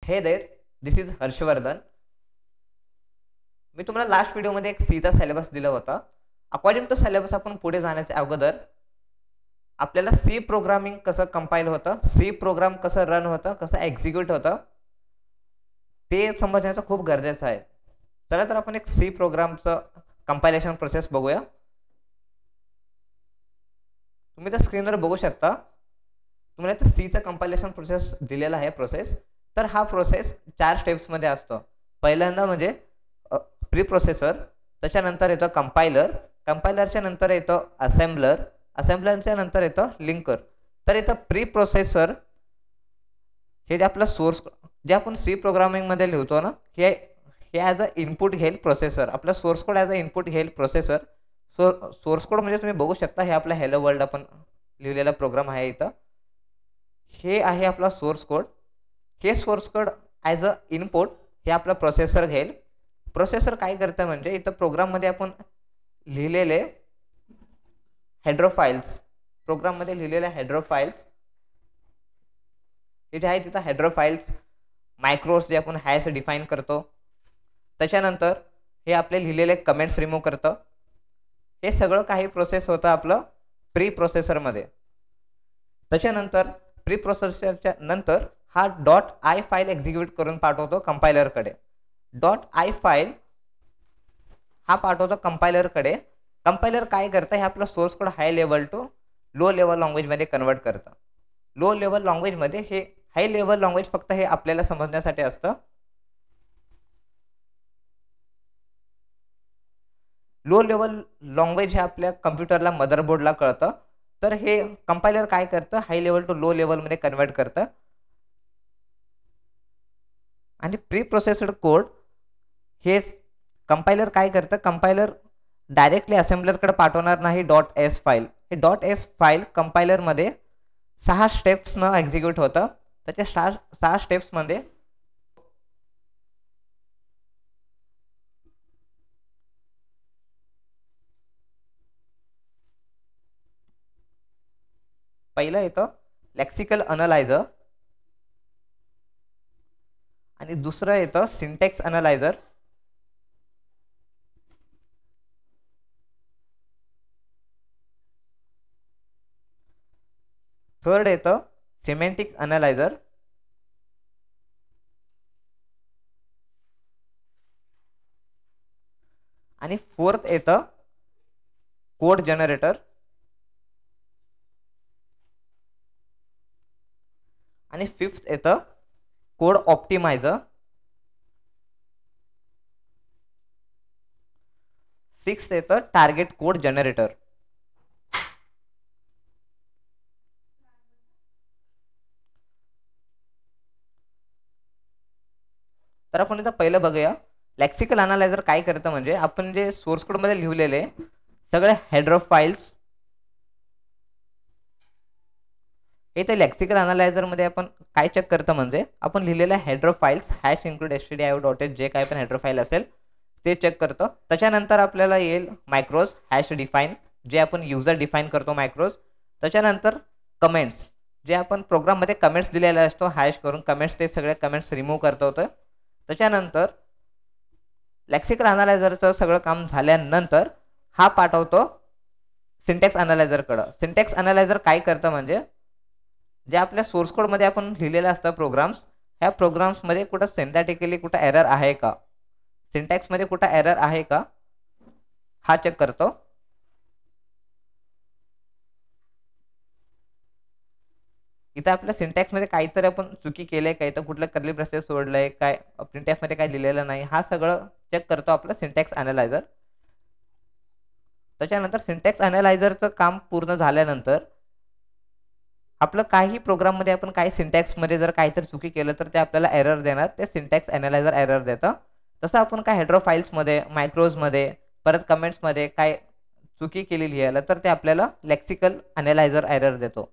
हे there this is Harshvardhan. मी तुम्हाला last व्हिडिओमध्ये एक सीचा सिलेबस दिला होता. अकॉर्डिंग टू सिलेबस आपण पुढे जाण्याच्या अगोदर आपल्याला सी प्रोग्रामिंग कसं कंपाईल होतं, सी प्रोग्राम कसं रन होतं, कसं एक्झिक्यूट होतं ते समजण्याचं खूप गरजेचं आहे. चला तर आपण एक सी प्रोग्रामचं कंपायलेशन प्रोसेस बघूया. तुम्ही त्या स्क्रीनवर बघू शकता, तुम्हाला इथं सीचं कंपायलेशन प्रोसेस दिलेला आहे प्रोसेस. तर हा प्रोसेस 4 स्टेप्समध्ये असतो. पहिल्यांदा म्हणजे प्री प्रोसेसर, त्याच्यानंतर येतं कंपायलर, कंपायलरच्या नंतर येतं असेंबलर, असेंबलरच्या नंतर येतं लिंकर. तर इथं प्री प्रोसेसर हे जे आपलं सोर्स जे आपण सी प्रोग्रामिंगमध्ये लिहितो ना, हे ॲज अ इनपुट घेईल प्रोसेसर. आपला source code as a input घेईल प्रोसेसर. सोर्स कोड म्हणजे तुम्ही बघू शकता, हे आपला हॅलो वर्ल्ड आपण लिहिलेला प्रोग्राम आहे इथं. हे आहे आपला सोर्स कोड. हे source code as a input हे आपला प्रोसेसर घेईल. प्रोसेसर काय करतं म्हणजे इथं प्रोग्राममध्ये आपण लिहिलेले हेड्रो फाइल्स, प्रोग्राममध्ये लिहिलेले हेड्रो फाइल्स इथे आहे. तिथं हेड्रो फाइल्स मायक्रोज जे आपण हॅश डिफाईन करतो, त्याच्यानंतर हे आपले लिहिलेले कमेंट्स रिमूव्ह करतं. हे सगळं काही प्रोसेस होतं आपलं प्री प्रोसेसरमध्ये. त्याच्यानंतर प्री प्रोसेसरच्या नंतर हा .i फाईल एक्झिक्यूट करून पाठवतो कंपायलरकडे. .i फाईल हा पाठवतो कंपायलरकडे. कंपायलर काय करतं, हे आपलं source code high level to low level लँग्वेजमध्ये कन्वर्ट करतं. लो लेवल लँग्वेजमध्ये हे हाय लेवल लँग्वेज फक्त हे आपल्याला समजण्यासाठी असतं. लो लेवल लँग्वेज हे आपल्या कम्प्युटरला मदरबोर्डला कळतं. तर हे कंपायलर काय करतं, हाय लेवल टू लो लेवलमध्ये कन्वर्ट करतं. आणि प्री प्रोसेस्ड कोड हे कंपायलर काय करतं, कंपायलर डायरेक्टली असेंबलरकडे पाठवणार नाही .s फाईल. हे .s फाईल कंपायलरमध्ये 6 स्टेप्सनं एक्झिक्यूट होतं. त्याच्या 6 स्टेप्समध्ये पहिलं येतं लेक्सिकल अनालायझर आणि दुसरं येतं सिंटॅक्स अनालायझर. थर्ड येतं सिमेंटिक अनालायझर आणि फोर्थ येतं कोड जनरेटर आणि फिफ्थ येतं कोड ऑप्टिमायझर. 6th येतं टार्गेट कोड जनरेटर. तर आपण इथं पहिलं बघूया, लेक्सिकल अनालायझर काय करतं म्हणजे आपण जे सोर्स कोडमध्ये लिहिलेले सगळे हेडर फाइल्स इथे लेक्सिकल अनालायझरमध्ये आपण काय चेक करतं म्हणजे आपण लिहिलेल्या header files hash include stdio.h जे काय पण हेडर फाईल असेल ते चेक करतं. त्याच्यानंतर आपल्याला येईल मायक्रोज हॅश डिफाईन जे आपण युजर डिफाईन करतो मायक्रोज. त्याच्यानंतर कमेंट्स जे आपण प्रोग्राममध्ये कमेंट्स दिलेला असतो हॅश करून कमेंट्स, ते सगळे कमेंट्स रिमूव्ह करतो होतं. त्याच्यानंतर लेक्सिकल अनालायझरचं सगळं काम झाल्यानंतर हा पाठवतो सिंटॅक्स अनालायझरकडं. सिंटॅक्स अनालायझर काय करतं म्हणजे जे आपल्या सोर्स कोडमध्ये आपण लिहिलेलं असतं प्रोग्राम्स, ह्या प्रोग्राम्समध्ये कुठं सिंटॅटिकली कुठं एरर आहे का, सिंटॅक्समध्ये कुठं एरर आहे का हा चेक करतो. इथं आपल्या सिंटॅक्समध्ये काहीतरी आपण चुकी केली आहे, काही तर कुठलं कर्ली ब्रेसेस सोडलंय, काय प्रिंटएफमध्ये काय लिहिलेलं नाही, हा सगळं चेक करतो आपलं सिंटॅक्स अनालायझर. त्याच्यानंतर सिंटॅक्स अनालायझरचं काम पूर्ण झाल्यानंतर आपलं काही प्रोग्राममध्ये आपण काही सिंटॅक्समध्ये जर काहीतरी चुकी केलं तर ते आपल्याला एरर देणार, ते सिंटॅक्स अनालायझर एरर देतं. तसं आपण काय हेडरो फाईल्समध्ये, मायक्रोजमध्ये, परत कमेंट्समध्ये काय चुकी केलेली लिहायला तर ते आपल्याला लेक्सिकल अनालायझर एरर देतो.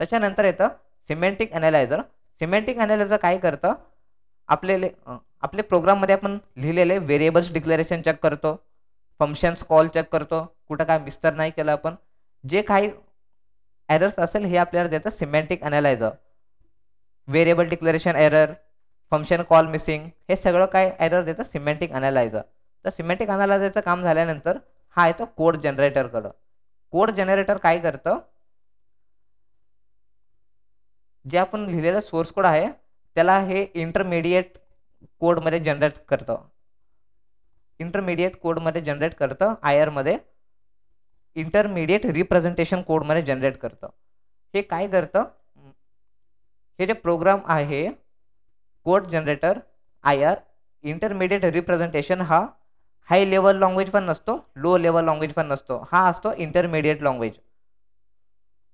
त्याच्यानंतर येतं सिमेंटिक अनालायझर. सिमेंटिक अनालायझर काय करतं, आपले प्रोग्राममध्ये आपण लिहिलेले व्हेरिएबल्स डिक्लेरेशन चेक करतो, फंक्शन्स कॉल चेक करतो, कुठं काय मिस्टर नाही केलं आपण, जे काही एरर्स असेल हे आपल्याला देतं semantic analyser. Variable declaration error, function call missing, हे सगळं काय एरर देतं सिमेंटिक अनालायझर. तर सिमेंटिक अनालायझरचं काम झाल्यानंतर हा येतो कोड जनरेटरकडं. कोड जनरेटर काय करतं, जे आपण लिहिलेलं सोर्स कोड आहे त्याला हे इंटरमिडिएट कोडमध्ये जनरेट करतं. इंटरमिडिएट कोडमध्ये जनरेट करतं, आयर मध्ये इंटरमिडिएट रिप्रेझेंटेशन कोडमध्ये जनरेट करतं. हे काय करतं, हे जे प्रोग्राम आहे code generator IR intermediate representation, हा हाय लेवल लँग्वेज पण नसतो, लो लेवल लँग्वेज पण नसतो, हा असतो इंटरमिडिएट लँग्वेज.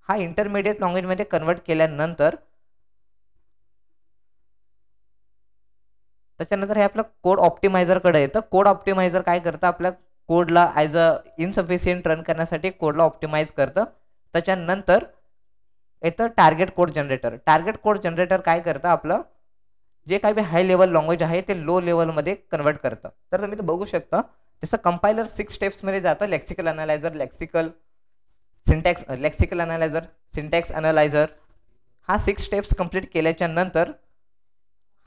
हा इंटरमिडिएट लँग्वेजमध्ये कन्वर्ट केल्यानंतर त्याच्यानंतर हे आपलं कोड ऑप्टिमायझरकडे येतं. कोड ऑप्टिमायझर काय करतं, आपल्या कोडला ॲज अ इनसफिशियंट रन करण्यासाठी कोडला ऑप्टिमाइज करतं. त्याच्यानंतर येतं target code generator. Target code generator काय करतं, आपलं जे काही हाय लेवल लँग्वेज आहे ते लो लेवलमध्ये कन्वर्ट करतं. तर तुम्ही ते बघू शकता, जसं कंपायलर 6 स्टेप्समध्ये जातं, lexical analyser, lexical syntax, lexical analyser, syntax analyser, हा 6 स्टेप्स कंप्लीट केल्याच्या नंतर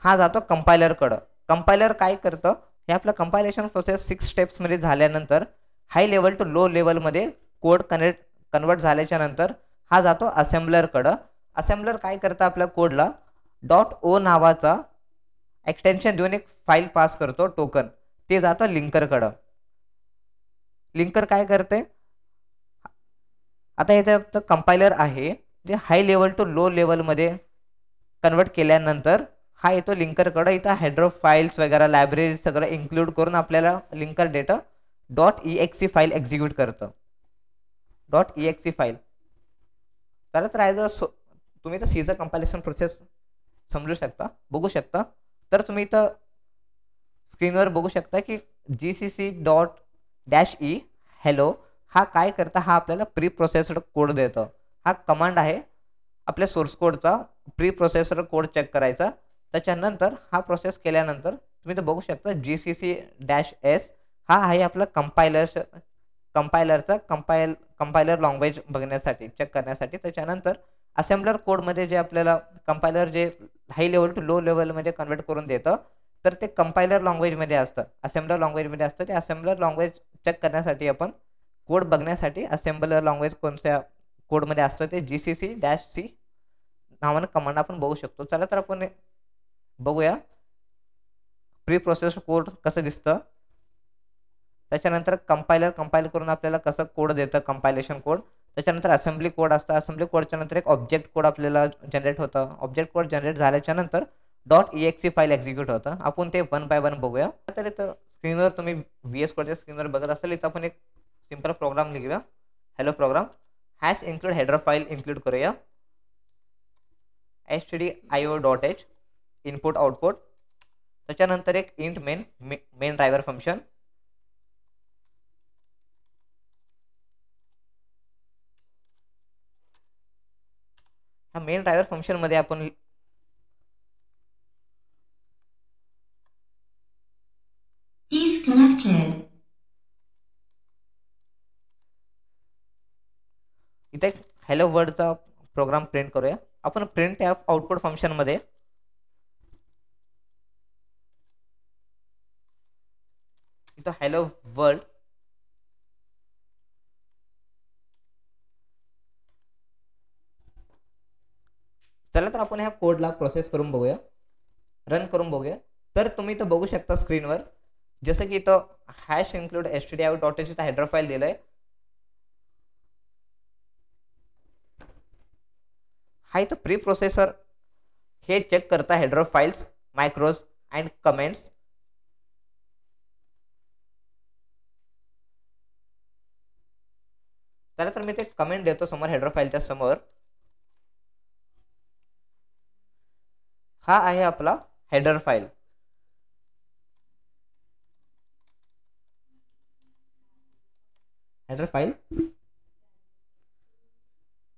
हा जातो कंपायलरकडं. कंपायलर काय करतं, हे आपलं कंपायलेशन प्रोसेस 6 स्टेप्समध्ये झाल्यानंतर हाय लेवल टू लो लेवलमध्ये कोड कन्वर्ट झाल्याच्या नंतर हा जातो असेंबलरकडं. असेंबलर काय करतं, आपल्या कोडला .o नावाचा एक्सटेन्शन देऊन एक फाईल पास करतो, टोकन, ते जातं लिंकरकडं. लिंकर काय करते, आता याचं कंपायलर आहे जे हाय लेवल टू लो लेवलमध्ये कन्वर्ट केल्यानंतर हा येतो लिंकरकडं. इथं हेडर फाईल्स वगैरे लायब्ररी सगळं इन्क्लूड करून आपल्याला linker data .exe file execute करतं. .exe फाईल तर ॲज अ तुम्ही तर सीचं कंपायलेशन प्रोसेस समजू शकता, बघू शकता. तर तुम्ही इथं स्क्रीनवर बघू शकता की gcc.-e हॅलो हा काय करता, हा आपल्याला प्री प्रोसेस्ड कोड देतं. हा कमांड आहे आपल्या सोर्स कोडचा, प्री प्रोसेस्ड कोड चेक करायचा. त्याच्यानंतर हा प्रोसेस केल्यानंतर तुम्ही तर बघू शकता gcc-s हा आहे आपला कंपायलरचा कंपायलर लँग्वेज बघण्यासाठी, चेक करण्यासाठी. त्याच्यानंतर असेंबलर कोडमध्ये जे आपल्याला कंपायलर जे हाय लेवल टू लो लेवलमध्ये कन्वर्ट करून देतं, तर ते कंपायलर लँग्वेजमध्ये असतं, असेंबलर लँग्वेजमध्ये असतं. ते असेंबलर लँग्वेज चेक करण्यासाठी आपण कोड बघण्यासाठी असेंबलर लँग्वेज कोणत्या कोडमध्ये असतं ते gcc-c नावानं कमांड आपण बघू शकतो. चला तर आपण बघूया प्री प्रोसेस कोड कसं दिसतं. त्याच्यानंतर कंपाईल करून आपल्याला कसं कोड देतं, कंपायलेशन कोड. त्याच्यानंतर असेंब्ली कोड असतं, असेंब्ली कोडच्या नंतर एक ऑब्जेक्ट कोड आपल्याला जनरेट होतं. ऑब्जेक्ट कोड जनरेट झाल्याच्या नंतर .exe फाईल एक्झिक्यूट होतं. आपण ते 1 बाय 1 बघूया. तर इथं स्क्रीनवर तुम्ही VS कोडच्या स्क्रीनवर बघत असाल, इथं आपण एक सिंपल प्रोग्राम लिहूया. Hello program hash include header file include करूया. stdio.h input output. त्याच्यानंतर एक इंट मेन ड्रायव्हर फंक्शन. ह्या मेन ड्रायव्हर फंक्शन मध्ये आपण इथे हॅलो वर्डचा प्रोग्राम प्रिंट करूया. आपण प्रिंट एफ आउटपुट फंक्शन मध्ये इथं हॅलो वर्ल्ड चला तर आपण ह्या कोडला प्रोसेस करून बघूया, रन करून बघूया. तर तुम्ही इथं बघू शकता स्क्रीनवर, जसं की इथं हॅश इन्क्लूड stdio.h इथं हेडर फाईल दिलंय. हा इथं प्री प्रोसेसर हे चेक करता हेडर फाइल्स, मायक्रोज अँड कमेंट्स. चला तर मी ते कमेंट देतो समोर हेडर फाईलच्या समोर. हा आहे आपला हेडर फाईल. Header file.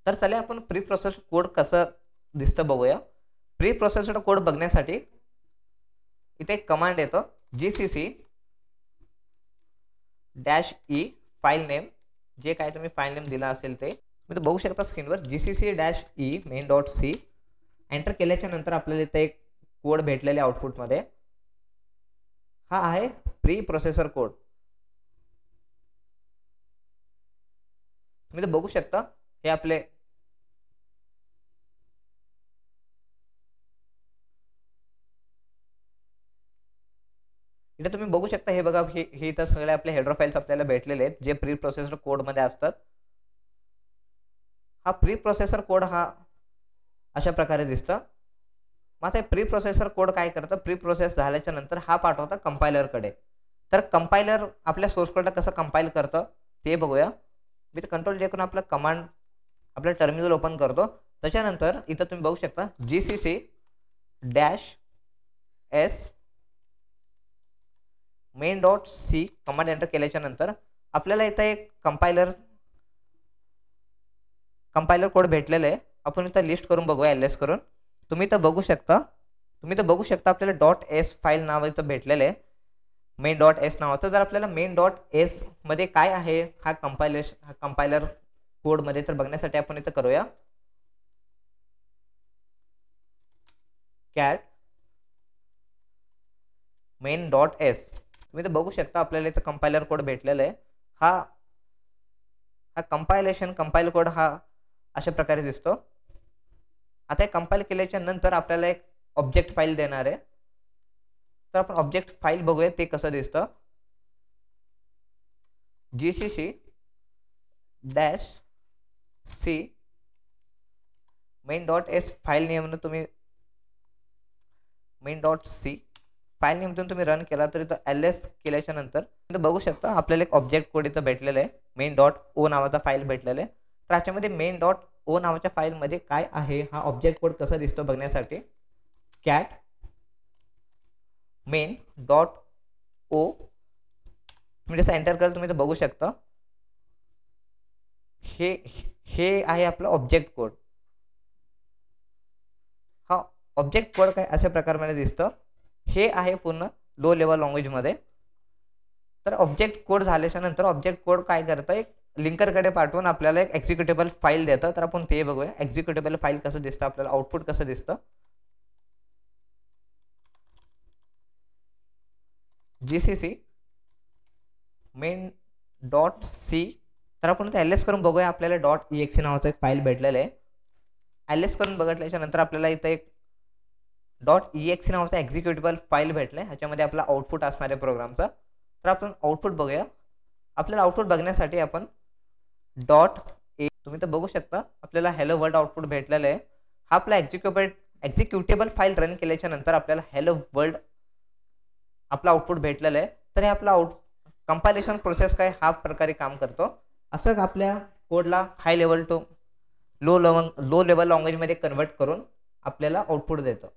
तर चला आपण प्री प्रोसेस्ड कोड कसं दिसतं बघूया. प्री प्रोसेस्ड कोड बघण्यासाठी इथे एक कमांड येतो gcc-e फाईल नेम, जे काय तुम्ही फाईल नेम दिला असेल ते तुम्ही बघू शकता स्क्रीनवर. gcc-e main.c एंटर केल्याच्या नंतर आपल्याला इथे एक कोड भेटलेले आउटपुटमध्ये, हा आहे प्री प्रोसेसर कोड. तुम्ही तर बघू शकता हे आपले इथे तुम्ही बघू शकता. हे बघा, हे तर सगळे आपले हेडर फाइल्स आपल्याला भेटलेले आहेत जे प्री प्रोसेसर कोड मध्ये असतात. हा प्री प्रोसेसर कोड हा अशा प्रकारे दिसतं. मग आता प्री प्रोसेसर कोड काय करतं, प्री प्रोसेस झाल्याच्या नंतर हा पाठवता कंपायलरकडे. तर कंपायलर आपल्या सोर्स कोडला कसं कंपाईल करतं ते बघूया. मी तर कंट्रोल जे करून आपला कमांड आपल्या टर्मिनल ओपन करतो. त्याच्यानंतर इथं तुम्ही बघू शकता gcc-s main.c कमांड एंटर केल्याच्या नंतर आपल्याला इथं एक कंपायलर कोड भेटलेला आहे. आपण इथं लिस्ट करून बघूया ls करून. तुम्ही तर बघू शकता आपल्याला .s फाईल नाव इथं भेटलेलं आहे, main.s नावाचं. जर आपल्याला main.s मध्ये काय आहे हा कंपायलर कोड मध्ये तर बघण्यासाठी आपण इथं करूया cat main.s. तुम्ही तर बघू शकता आपल्याला इथं कंपायलर कोड भेटलेला आहे. हा कंपाईल कोड हा अशा प्रकारे दिसतो. आता हे कंपाईल केल्याच्या नंतर आपल्याला एक ऑब्जेक्ट फाईल देणार आहे. तर आपण ऑब्जेक्ट फाईल बघूया ते कसं दिसतं. gcc-c main.s फाईल नेम तुम्ही main.c फाईल नेमतून तुम्ही रन केला तर इथं ls केल्याच्या नंतर इथं बघू शकता आपल्याला एक ऑब्जेक्ट कोड इथं भेटलेलं आहे, main.o नावाचा फाईल भेटलेला आहे. तर याच्यामध्ये main.o नावाच्या फाईलमध्ये काय आहे हा ऑब्जेक्ट कोड कसा दिसतो बघण्यासाठी cat main.o तुम्ही जसं एंटर कराल तुम्ही इथं बघू शकता हे आहे आपला ऑब्जेक्ट कोड. हा ऑब्जेक्ट कोड काय अशा प्रकारे दिसतं. हे आहे पूर्ण लो लेवल लँग्वेज मध्ये. तर ऑब्जेक्ट कोड झाल्याच्या नंतर ऑब्जेक्ट कोड काय करतं, एक लिंकरकडे पाठवून आपल्याला एक एक्झिक्युटेबल फाईल देतं. तर आपण ते बघूया एक्झिक्युटेबल फाईल कसं दिसतं, आपल्याला आउटपुट कसं दिसतं. gcc main.c तर आपण इथे ls करून बघूया. आपल्याला .exe नावाचं एक फाईल भेटलेलं आहे. ls करून बघितल्याच्या नंतर आपल्याला इथं एक .exe नावाचा एक्झिक्युटेबल फाईल भेटलाय. ह्याच्यामध्ये आपला आउटपुट असणार आहे प्रोग्रामचा. तर आपण आउटपुट बघूया. आपल्याला आउटपुट बघण्यासाठी आपण तुम्ही तर बघू शकता आपल्याला हॅलो वर्ल्ड आउटपुट भेटलेलं आहे. हा आपला एक्झिक्युटेबल फाईल रन केल्याच्या नंतर आपल्याला हॅलो वर्ल्ड आपला आउटपुट भेटलेलं आहे. तर हे आपला कंपायलेशन प्रोसेस काय हा प्रकारे काम करतो. असं आपल्या कोडला high level to low level language मध्ये कन्वर्ट करून आपल्याला आउटपुट देतं.